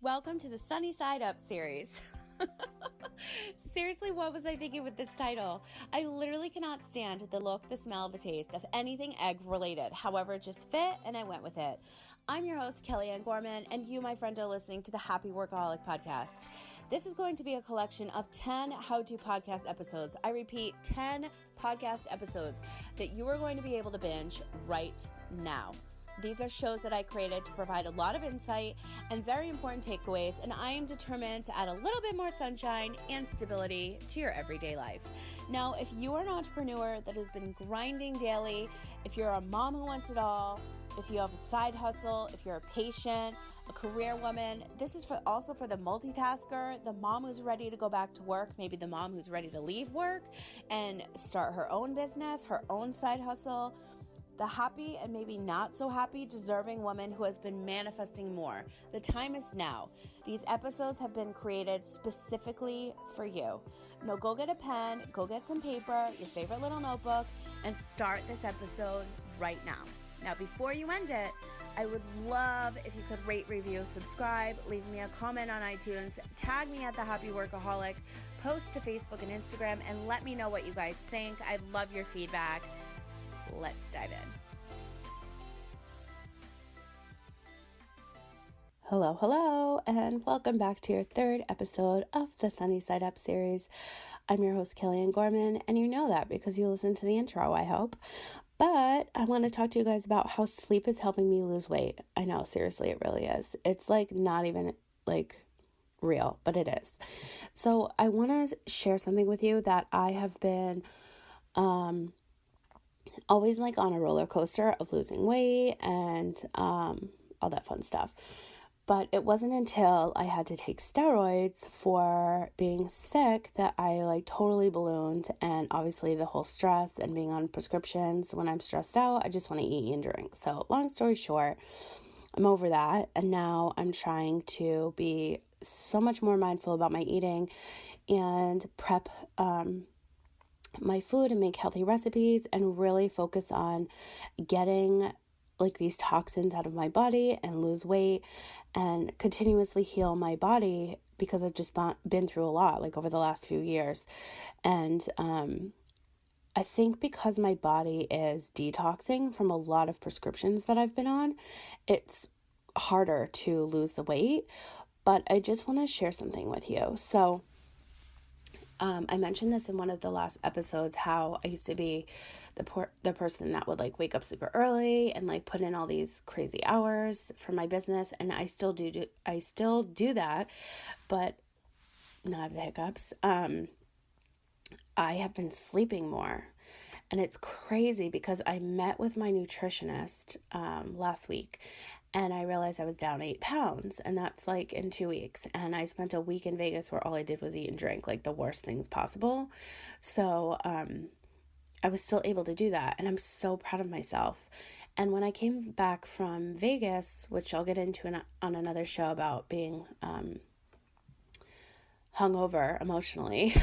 Welcome to the Sunny Side Up series. Seriously, what was I thinking with this title? I literally cannot stand the look, the smell, the taste of anything egg related. However, it just fit and I went with it. I'm your host, Kellyanne Gorman, and you, my friend, are listening to the Happy Workaholic podcast. This is going to be a collection of 10 how-to podcast episodes. I repeat, 10 podcast episodes that you are going to be able to binge right now. These are shows that I created to provide a lot of insight and very important takeaways, and I am determined to add a little bit more sunshine and stability to your everyday life. Now, if you are an entrepreneur that has been grinding daily, if you're a mom who wants it all, if you have a side hustle, if you're a patient, a career woman, this is also for the multitasker, the mom who's ready to go back to work, maybe the mom who's ready to leave work and start her own business, her own side hustle, the happy and maybe not so happy, deserving woman who has been manifesting more. The time is now. These episodes have been created specifically for you. Now go get a pen, go get some paper, your favorite little notebook, and start this episode right now. Now, before you end it, I would love if you could rate, review, subscribe, leave me a comment on iTunes, tag me at The Happy Workaholic, post to Facebook and Instagram, and let me know what you guys think. I'd love your feedback. Let's dive in. Hello, and welcome back to your third episode of the Sunny Side Up series. I'm your host, Kellyanne Gorman, and you know that because you listened to the intro, I hope. But I want to talk to you guys about how sleep is helping me lose weight. I know, seriously, it really is. It's like not even like real, but it is. So I want to share something with you that I have been always like on a roller coaster of losing weight and all that fun stuff. But it wasn't until I had to take steroids for being sick that I like totally ballooned. And obviously the whole stress and being on prescriptions, when I'm stressed out, I just want to eat and drink. So long story short, I'm over that. And now I'm trying to be so much more mindful about my eating and prep my food and make healthy recipes and really focus on getting like these toxins out of my body and lose weight and continuously heal my body because I've just been through a lot like over the last few years. And I think because my body is detoxing from a lot of prescriptions that I've been on, it's harder to lose the weight. But I just want to share something with you. So I mentioned this in one of the last episodes, how I used to be the person that would like wake up super early and like put in all these crazy hours for my business. And I still do that, but now I have the hiccups. I have been sleeping more, and it's crazy because I met with my nutritionist last week, and I realized I was down 8 pounds, and that's like in 2 weeks. And I spent a week in Vegas where all I did was eat and drink, like the worst things possible. So I was still able to do that, and I'm so proud of myself. And when I came back from Vegas, which I'll get into on another show about being hungover emotionally,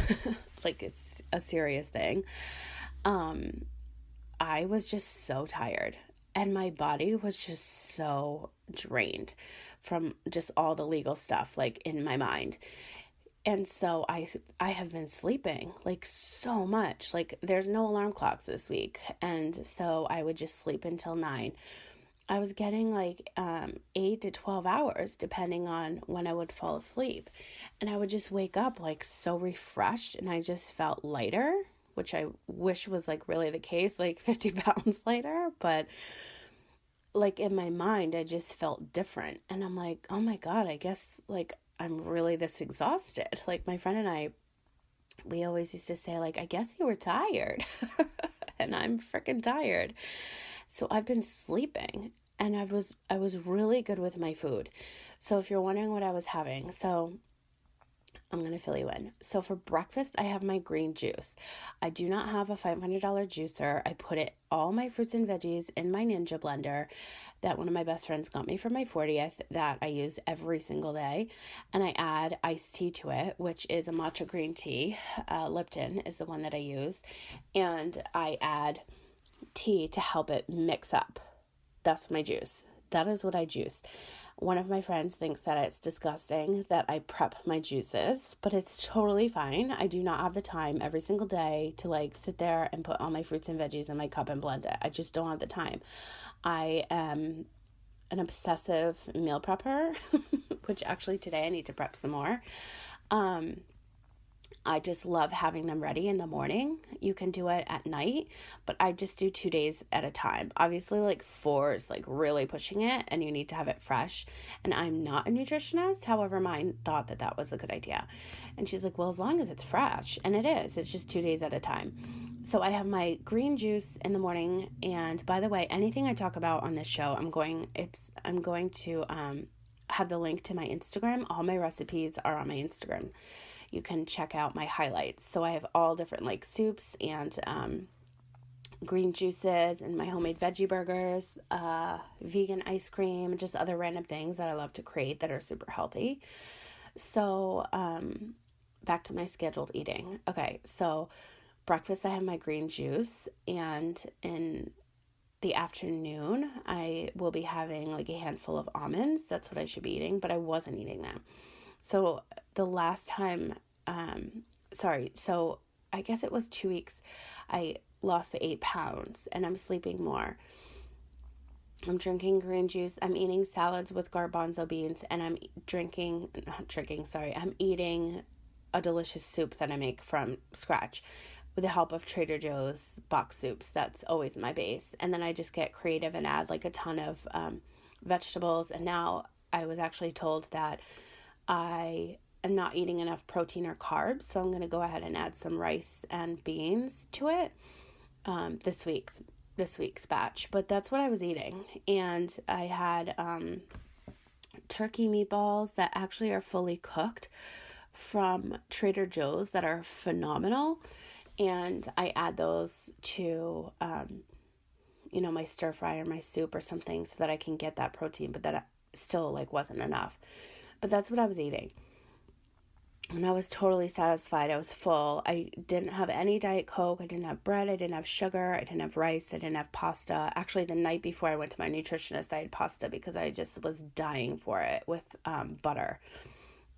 like it's a serious thing, I was just so tired. And my body was just so drained from just all the legal stuff, like in my mind. And so I have been sleeping like so much, like there's no alarm clocks this week. And so I would just sleep until 9. I was getting like 8 to 12 hours depending on when I would fall asleep. And I would just wake up like so refreshed, and I just felt lighter, which I wish was like really the case, like 50 pounds lighter. But like in my mind, I just felt different. And I'm like, oh my God, I guess like I'm really this exhausted. Like my friend and I, we always used to say like, I guess you were tired. And I'm freaking tired. So I've been sleeping, and I was really good with my food. So if you're wondering what I was having, so I'm going to fill you in. So for breakfast, I have my green juice. I do not have a $500 juicer. I put all my fruits and veggies in my Ninja blender that one of my best friends got me for my 40th that I use every single day. And I add iced tea to it, which is a matcha green tea. Lipton is the one that I use. And I add tea to help it mix up. That's my juice. That is what I juice. One of my friends thinks that it's disgusting that I prep my juices, but it's totally fine. I do not have the time every single day to like sit there and put all my fruits and veggies in my cup and blend it. I just don't have the time. I am an obsessive meal prepper, which actually today I need to prep some more. I just love having them ready in the morning. You can do it at night, but I just do 2 days at a time. Obviously, like 4 is like really pushing it and you need to have it fresh. And I'm not a nutritionist. However, mine thought that that was a good idea. And she's like, well, as long as it's fresh. And it is. It's just 2 days at a time. So I have my green juice in the morning. And by the way, anything I talk about on this show, I'm going to have the link to my Instagram. All my recipes are on my Instagram. You can check out my highlights. So I have all different like soups and green juices and my homemade veggie burgers, vegan ice cream, just other random things that I love to create that are super healthy. So back to my scheduled eating. Okay, so breakfast I have my green juice, and in the afternoon I will be having like a handful of almonds. That's what I should be eating, but I wasn't eating them. So the last time, so I guess it was 2 weeks, I lost the 8 pounds and I'm sleeping more. I'm drinking green juice. I'm eating salads with garbanzo beans, and I'm eating a delicious soup that I make from scratch with the help of Trader Joe's box soups. That's always my base. And then I just get creative and add like a ton of vegetables. And now I was actually told that I am not eating enough protein or carbs, so I'm going to go ahead and add some rice and beans to it this week's batch. But that's what I was eating, and I had turkey meatballs that actually are fully cooked from Trader Joe's that are phenomenal, and I add those to my stir fry or my soup or something so that I can get that protein, but that still like wasn't enough. But that's what I was eating. And I was totally satisfied. I was full. I didn't have any Diet Coke. I didn't have bread. I didn't have sugar. I didn't have rice. I didn't have pasta. Actually, the night before I went to my nutritionist, I had pasta because I just was dying for it with butter.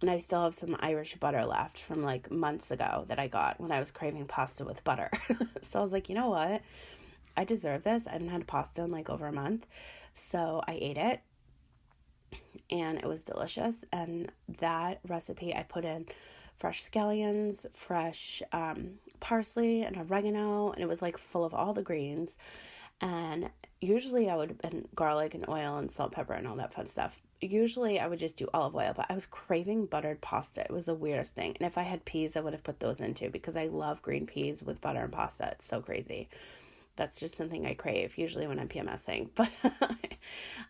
And I still have some Irish butter left from like months ago that I got when I was craving pasta with butter. So I was like, you know what? I deserve this. I haven't had pasta in like over a month. So I ate it. And it was delicious. And that recipe, I put in fresh scallions, fresh parsley and oregano, and it was like full of all the greens. And usually I would, and garlic and oil and salt, pepper and all that fun stuff. Usually I would just do olive oil, but I was craving buttered pasta. It was the weirdest thing. And if I had peas, I would have put those in too, because I love green peas with butter and pasta. It's so crazy. That's just something I crave usually when I'm PMSing. But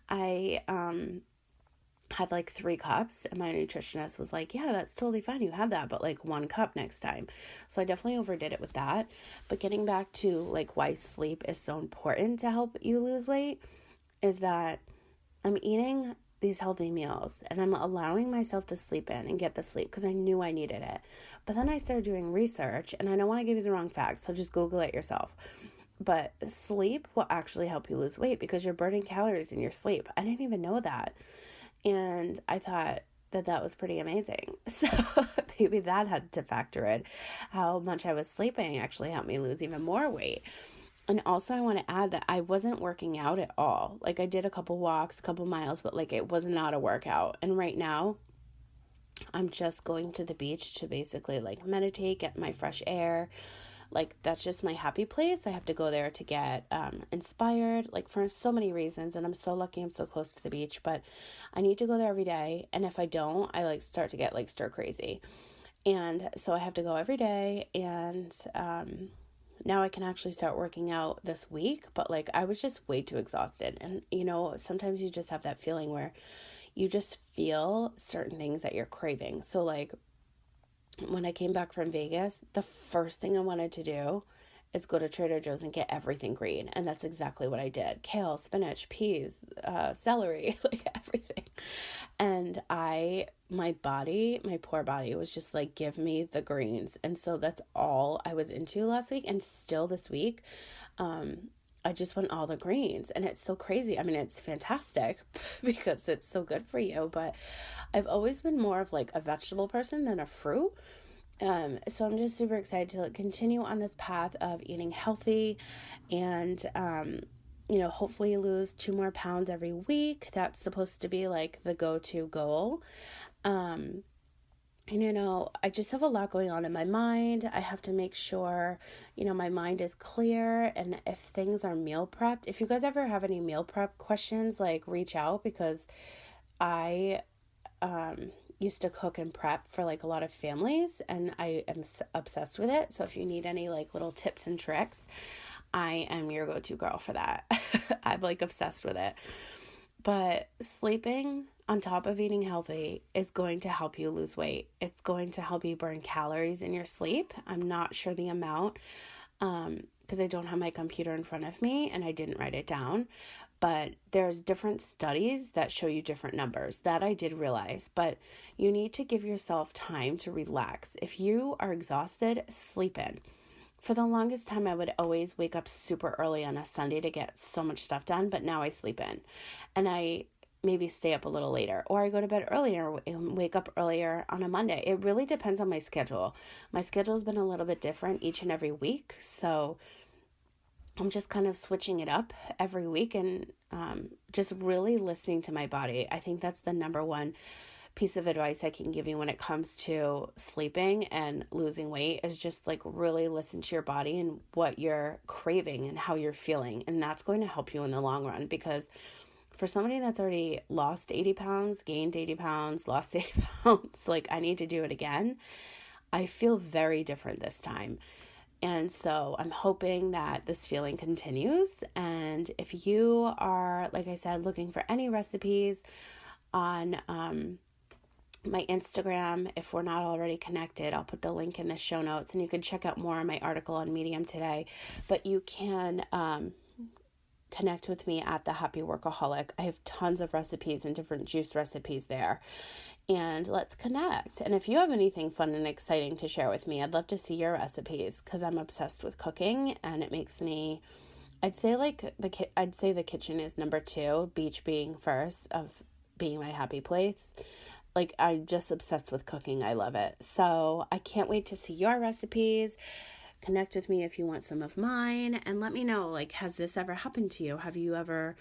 I had like 3 cups, and my nutritionist was like, yeah, that's totally fine, you have that, but like 1 cup next time. So I definitely overdid it with that. But getting back to like why sleep is so important to help you lose weight is that I'm eating these healthy meals and I'm allowing myself to sleep in and get the sleep because I knew I needed it. But then I started doing research, and I don't want to give you the wrong facts, so just Google it yourself. But sleep will actually help you lose weight because you're burning calories in your sleep. I didn't even know that. And I thought that was pretty amazing. So maybe that had to factor in. How much I was sleeping actually helped me lose even more weight. And also I want to add that I wasn't working out at all. Like I did a couple walks, couple miles, but like it was not a workout. And right now I'm just going to the beach to basically like meditate, get my fresh air. Like that's just my happy place. I have to go there to get inspired, like for so many reasons. And I'm so lucky I'm so close to the beach, but I need to go there every day. And if I don't, I like start to get like stir crazy. And so I have to go every day. And now I can actually start working out this week. But like I was just way too exhausted. And sometimes you just have that feeling where you just feel certain things that you're craving. So like when I came back from Vegas, the first thing I wanted to do is go to Trader Joe's and get everything green. And that's exactly what I did. Kale, spinach, peas, celery, like everything. And my poor body was just like, give me the greens. And so that's all I was into last week. And still this week, I just want all the greens, and it's so crazy. I mean, it's fantastic because it's so good for you, but I've always been more of like a vegetable person than a fruit. So I'm just super excited to continue on this path of eating healthy and, hopefully lose 2 more pounds every week. That's supposed to be like the go-to goal. I just have a lot going on in my mind. I have to make sure, my mind is clear. And if things are meal prepped, if you guys ever have any meal prep questions, like reach out, because I used to cook and prep for like a lot of families, and I am obsessed with it. So if you need any like little tips and tricks, I am your go-to girl for that. I'm like obsessed with it. But sleeping on top of eating healthy is going to help you lose weight. It's going to help you burn calories in your sleep. I'm not sure the amount because I don't have my computer in front of me and I didn't write it down. But there's different studies that show you different numbers. That I did realize. But you need to give yourself time to relax. If you are exhausted, sleep in. For the longest time, I would always wake up super early on a Sunday to get so much stuff done, but now I sleep in. And I maybe stay up a little later, or I go to bed earlier and wake up earlier on a Monday. It really depends on my schedule. My schedule's been a little bit different each and every week, so I'm just kind of switching it up every week and just really listening to my body. I think that's the number one piece of advice I can give you when it comes to sleeping and losing weight, is just like really listen to your body and what you're craving and how you're feeling. And that's going to help you in the long run, because for somebody that's already lost 80 pounds, gained 80 pounds, lost 80 pounds, like I need to do it again. I feel very different this time. And so I'm hoping that this feeling continues. And if you are, like I said, looking for any recipes on my Instagram, if we're not already connected, I'll put the link in the show notes, and you can check out more on my article on Medium today. But you can connect with me at The Happy Workaholic. I have tons of recipes and different juice recipes there, and let's connect. And if you have anything fun and exciting to share with me, I'd love to see your recipes, because I'm obsessed with cooking, and it makes me, I'd say the kitchen is number 2, beach being first, of being my happy place. Like, I'm just obsessed with cooking. I love it. So I can't wait to see your recipes. Connect with me if you want some of mine, and let me know, like, has this ever happened to you? Have you ever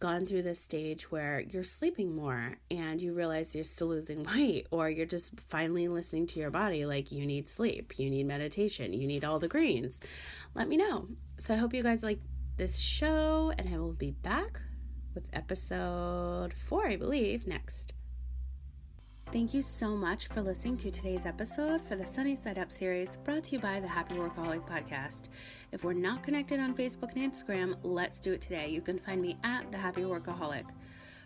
gone through this stage where you're sleeping more and you realize you're still losing weight, or you're just finally listening to your body, like you need sleep, you need meditation, you need all the greens? Let me know. So I hope you guys like this show, and I will be back with episode 4, I believe, next. Thank you so much for listening to today's episode for the Sunny Side Up series, brought to you by the Happy Workaholic Podcast. If we're not connected on Facebook and Instagram, let's do it today. You can find me at the Happy Workaholic.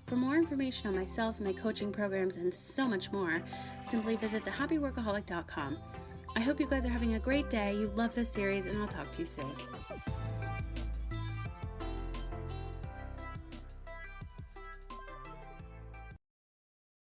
For more information on myself, my coaching programs, and so much more, simply visit thehappyworkaholic.com. I hope you guys are having a great day. You love this series, and I'll talk to you soon.